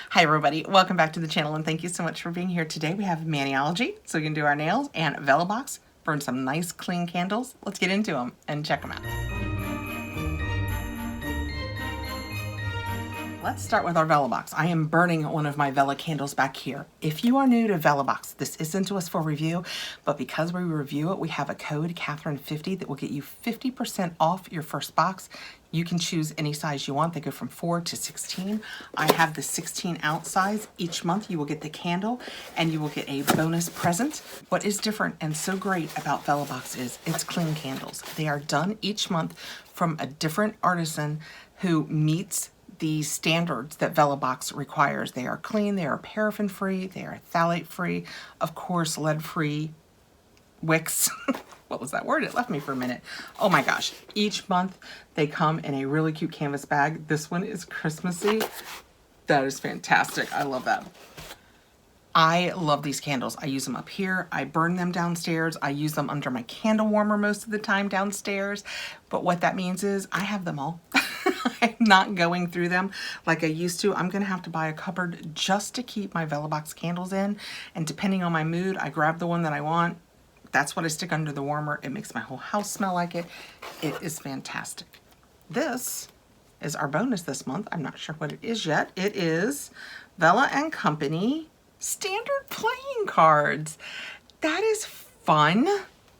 Hi everybody, welcome back to the channel and thank you so much for being here. Today we have Maniology, so we can do our nails, and Vellabox, burn some nice clean candles. Let's get into them and check them out. Let's start with our Vellabox. I am burning one of my Vella candles back here. If you are new to Vellabox, this isn't to us for review, but because we review it, we have a code, Catherine50, that will get you 50% off your first box. You can choose any size you want. They go from 4 to 16. I have the 16-ounce size. Each month you will get the candle and you will get a bonus present. What is different and so great about Vellabox is it's clean candles. They are done each month from a different artisan who meets the standards that Vellabox requires. They are clean, they are paraffin-free, they are phthalate-free, of course, lead-free wicks. What was that word? It left me for a minute. Oh my gosh. Each month they come in a really cute canvas bag. This one is Christmassy. That is fantastic. I love that. I love these candles. I use them up here. I burn them downstairs. I use them under my candle warmer most of the time downstairs. But what that means is I have them all. I'm not going through them like I used to. I'm going to have to buy a cupboard just to keep my Vellabox candles in. And depending on my mood, I grab the one that I want. That's what I stick under the warmer. It makes my whole house smell like it. It is fantastic. This is our bonus this month. I'm not sure what it is yet. It is Vella & Company standard playing cards. That is fun.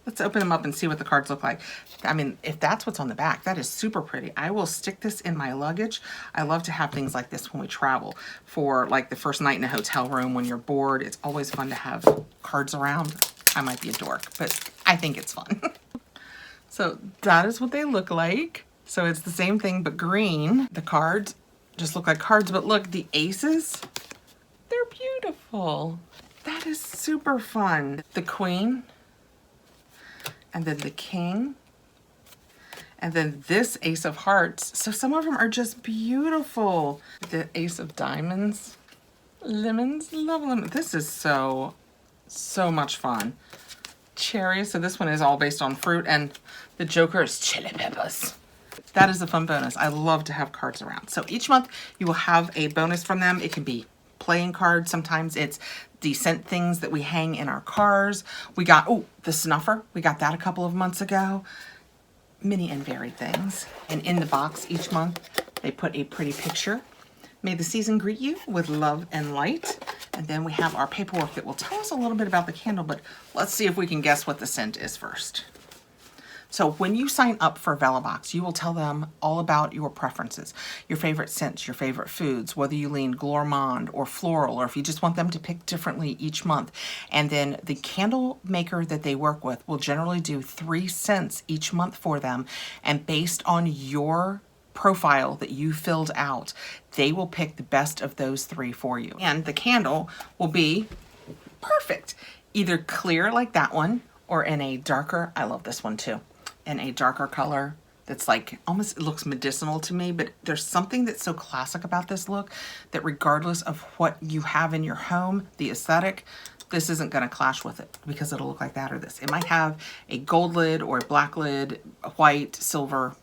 Let's open them up and see what the cards look like. I mean, if that's what's on the back, that is super pretty. I will stick this in my luggage. I love to have things like this when we travel for like the first night in a hotel room when you're bored. It's always fun to have cards around. I might be a dork, but I think it's fun. So that is what they look like. So it's the same thing, but green. The cards just look like cards, but look, the aces, they're beautiful. That is super fun. The queen, and then the king, and then this ace of hearts. So some of them are just beautiful. The ace of diamonds, lemons, love lemons. This is so much fun. Cherry, so this one is all based on fruit, and the joker is chili peppers. That is a fun bonus. I love to have cards around. So each month you will have a bonus from them. It can be playing cards. Sometimes it's the scent things that we hang in our cars. We got, oh, the snuffer. We got that a couple of months ago. Many and varied things. And in the box each month, they put a pretty picture. May the season greet you with love and light. And then we have our paperwork that will tell us a little bit about the candle, but let's see if we can guess what the scent is first. So when you sign up for Vellabox, you will tell them all about your preferences, your favorite scents, your favorite foods, whether you lean gourmand or floral, or if you just want them to pick differently each month. And then the candle maker that they work with will generally do 3 scents each month for them. And based on your profile that you filled out, they will pick the best of those 3 for you. And the candle will be perfect, either clear like that one, or in a darker, I love this one too, in a darker color that's like almost, it looks medicinal to me, but there's something that's so classic about this look that regardless of what you have in your home, the aesthetic, this isn't going to clash with it because it'll look like that or this. It might have a gold lid or a black lid, a white, silver,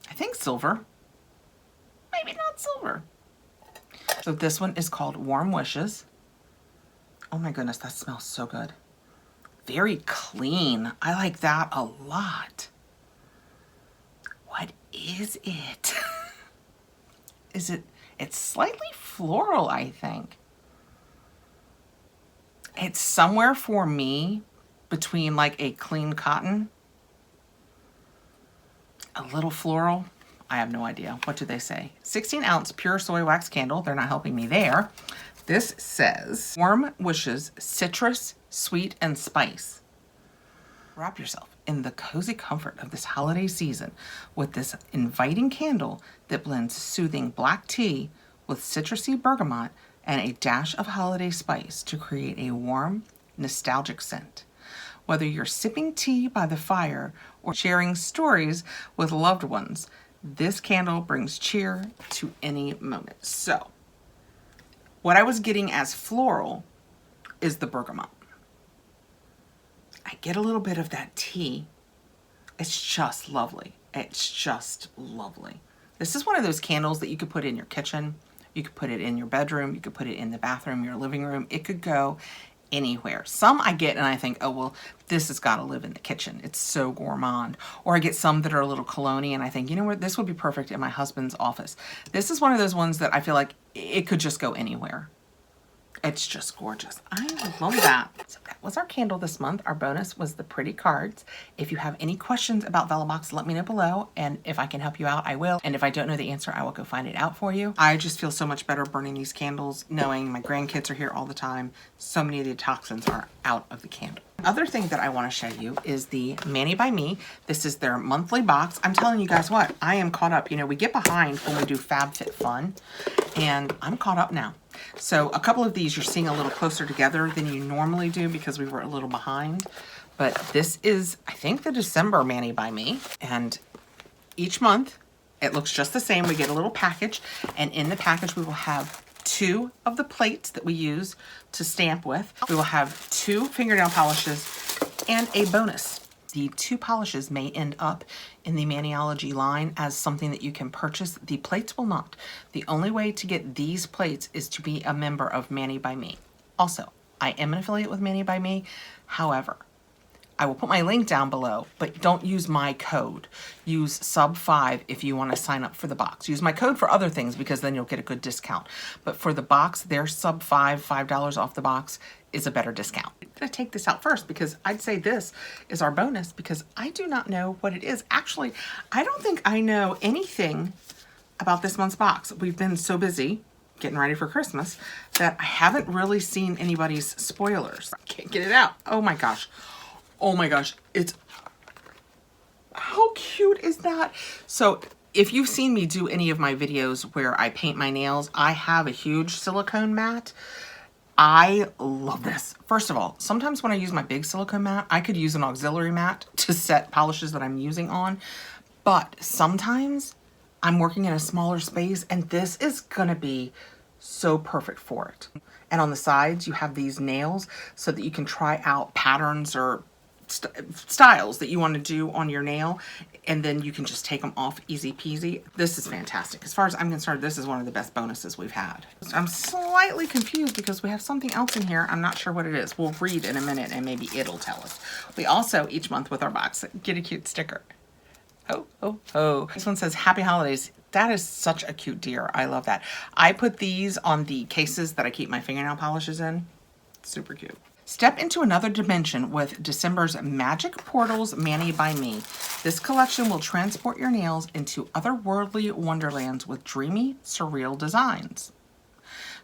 I think silver, maybe not silver. So this one is called Warm Wishes. Oh my goodness, that smells so good. Very clean. I like that a lot. What is it? It's slightly floral, I think. It's somewhere for me between like a clean cotton, a little floral. I have no idea. What do they say? 16-ounce pure soy wax candle. They're not helping me there. This says Warm Wishes Citrus, Sweet, and Spice. Wrap yourself in the cozy comfort of this holiday season with this inviting candle that blends soothing black tea with citrusy bergamot and a dash of holiday spice to create a warm, nostalgic scent. Whether you're sipping tea by the fire or sharing stories with loved ones, this candle brings cheer to any moment. So, what I was getting as floral is the bergamot. I get a little bit of that tea. It's just lovely. It's just lovely. This is one of those candles that you could put in your kitchen You could put it in your bedroom. You could put it in the bathroom, your living room. It could go anywhere. Some I get and I think, oh, well, this has got to live in the kitchen. It's so gourmand. Or I get some that are a little cologne-y and I think, you know what, this would be perfect in my husband's office. This is one of those ones that I feel like it could just go anywhere. It's just gorgeous. I love that. So that was our candle this month. Our bonus was the pretty cards. If you have any questions about Vellabox, let me know below. And if I can help you out, I will. And if I don't know the answer, I will go find it out for you. I just feel so much better burning these candles, knowing my grandkids are here all the time. So many of the toxins are out of the candle. Other thing that I want to show you is the Mani by Me. This is their monthly box. I'm telling you guys what, I am caught up. You know, we get behind when we do Fabfitfun, and I'm caught up now. So a couple of these you're seeing a little closer together than you normally do because we were a little behind. But this is, I think, the December Mani by Me. And each month, it looks just the same. We get a little package, and in the package we will have 2 of the plates that we use to stamp with. We will have 2 fingernail polishes and a bonus. The 2 polishes may end up in the Maniology line as something that you can purchase. The plates will not. The only way to get these plates is to be a member of Mani by Me. Also, I am an affiliate with Mani by Me. However, I will put my link down below, but don't use my code. Use sub5 if you want to sign up for the box. Use my code for other things because then you'll get a good discount. But for the box, their sub5, $5 off the box is a better discount. I'm gonna take this out first because I'd say this is our bonus because I do not know what it is. Actually, I don't think I know anything about this month's box. We've been so busy getting ready for Christmas that I haven't really seen anybody's spoilers. I can't get it out. Oh my gosh. Oh my gosh, it's, how cute is that? So if you've seen me do any of my videos where I paint my nails, I have a huge silicone mat. I love this. First of all, sometimes when I use my big silicone mat, I could use an auxiliary mat to set polishes that I'm using on. But sometimes I'm working in a smaller space and this is gonna be so perfect for it. And on the sides, you have these nails so that you can try out patterns or styles that you want to do on your nail, and then you can just take them off easy peasy. This is fantastic. As far as I'm concerned, this is one of the best bonuses we've had. I'm slightly confused because we have something else in here. I'm not sure what it is. We'll read in a minute and maybe it'll tell us. We also, each month with our box, get a cute sticker. Oh, oh, oh. This one says, Happy Holidays. That is such a cute deer. I love that. I put these on the cases that I keep my fingernail polishes in. Super cute. Step into another dimension with December's Magic Portals Mani by Me. This collection will transport your nails into otherworldly wonderlands with dreamy, surreal designs.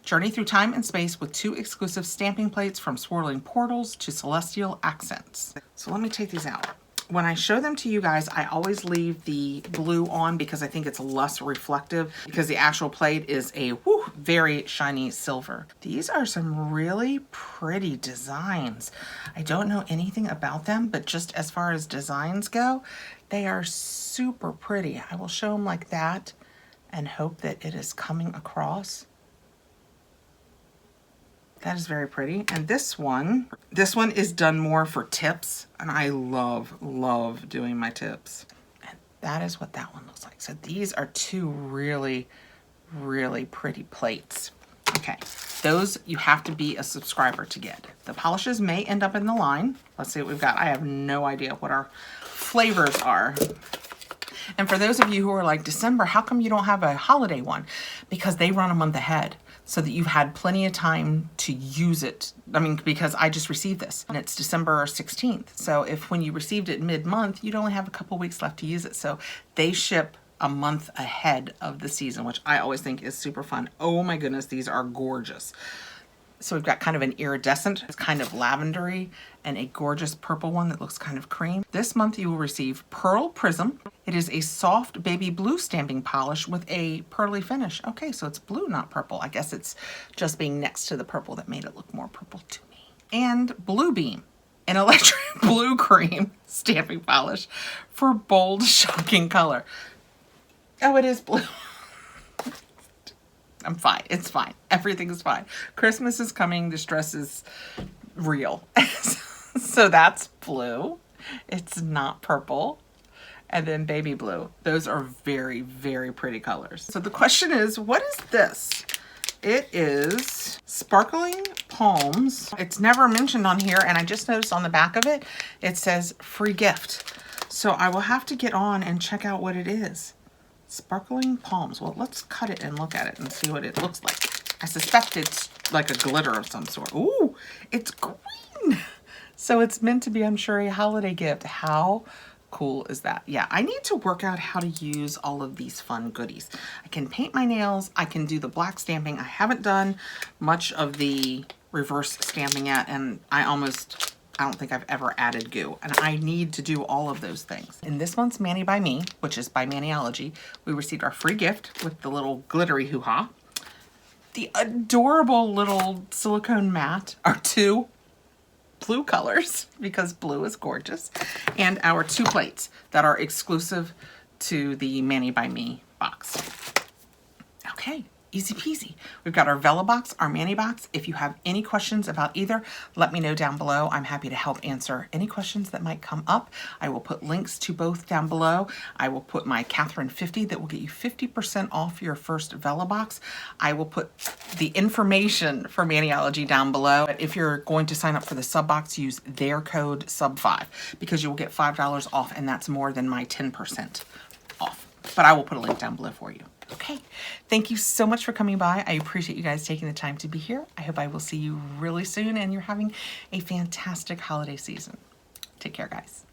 Journey through time and space with 2 exclusive stamping plates from swirling portals to celestial accents. So let me take these out. When I show them to you guys, I always leave the blue on because I think it's less reflective because the actual plate is a very shiny silver. These are some really pretty designs. I don't know anything about them, but just as far as designs go, they are super pretty. I will show them like that and hope that it is coming across. That is very pretty. And this one is done more for tips. And I love doing my tips. And that is what that one looks like. So these are 2 really, really pretty plates. Okay, those you have to be a subscriber to get. The polishes may end up in the line. Let's see what we've got. I have no idea what our flavors are. And for those of you who are like, December, how come you don't have a holiday one? Because they run a month ahead, so that you've had plenty of time to use it. I mean, because I just received this and it's December 16th. So if when you received it mid-month, you'd only have a couple weeks left to use it. So they ship a month ahead of the season, which I always think is super fun. Oh my goodness, these are gorgeous. So we've got kind of an iridescent, it's kind of lavendery, and a gorgeous purple one that looks kind of cream. This month you will receive Pearl Prism. It is a soft baby blue stamping polish with a pearly finish. Okay, so it's blue, not purple. I guess it's just being next to the purple that made it look more purple to me. And Blue Beam, an electric blue cream stamping polish for bold, shocking color. Oh, it is blue. I'm fine. It's fine. Everything is fine. Christmas is coming. This dress is real. So that's blue. It's not purple. And then baby blue. Those are very, very pretty colors. So the question is, what is this? it is Sparkling Palms. It's never mentioned on here, and I just noticed on the back of it, it says free gift. So I will have to get on and check out what it is. Sparkling Palms. Well, let's cut it and look at it and see what it looks like. I suspect it's like a glitter of some sort. Ooh, it's green. So it's meant to be, I'm sure, a holiday gift. How cool is that? Yeah, I need to work out how to use all of these fun goodies. I can paint my nails. I can do the black stamping. I haven't done much of the reverse stamping yet, and I don't think I've ever added goo, and I need to do all of those things. In this month's Mani by Me, which is by Maniology, we received our free gift with the little glittery hoo-ha. The adorable little silicone mat, our 2 blue colors, because blue is gorgeous, and our 2 plates that are exclusive to the Mani by Me box. Okay, easy peasy. We've got our Vellabox, our Mani box. If you have any questions about either, let me know down below. I'm happy to help answer any questions that might come up. I will put links to both down below. I will put my Catherine 50 that will get you 50% off your first Vellabox. I will put the information for Maniology down below. But if you're going to sign up for the sub box, use their code SUB5 because you will get $5 off, and that's more than my 10% off. But I will put a link down below for you. Okay, thank you so much for coming by. I appreciate you guys taking the time to be here. I hope I will see you really soon, and you're having a fantastic holiday season. Take care, guys.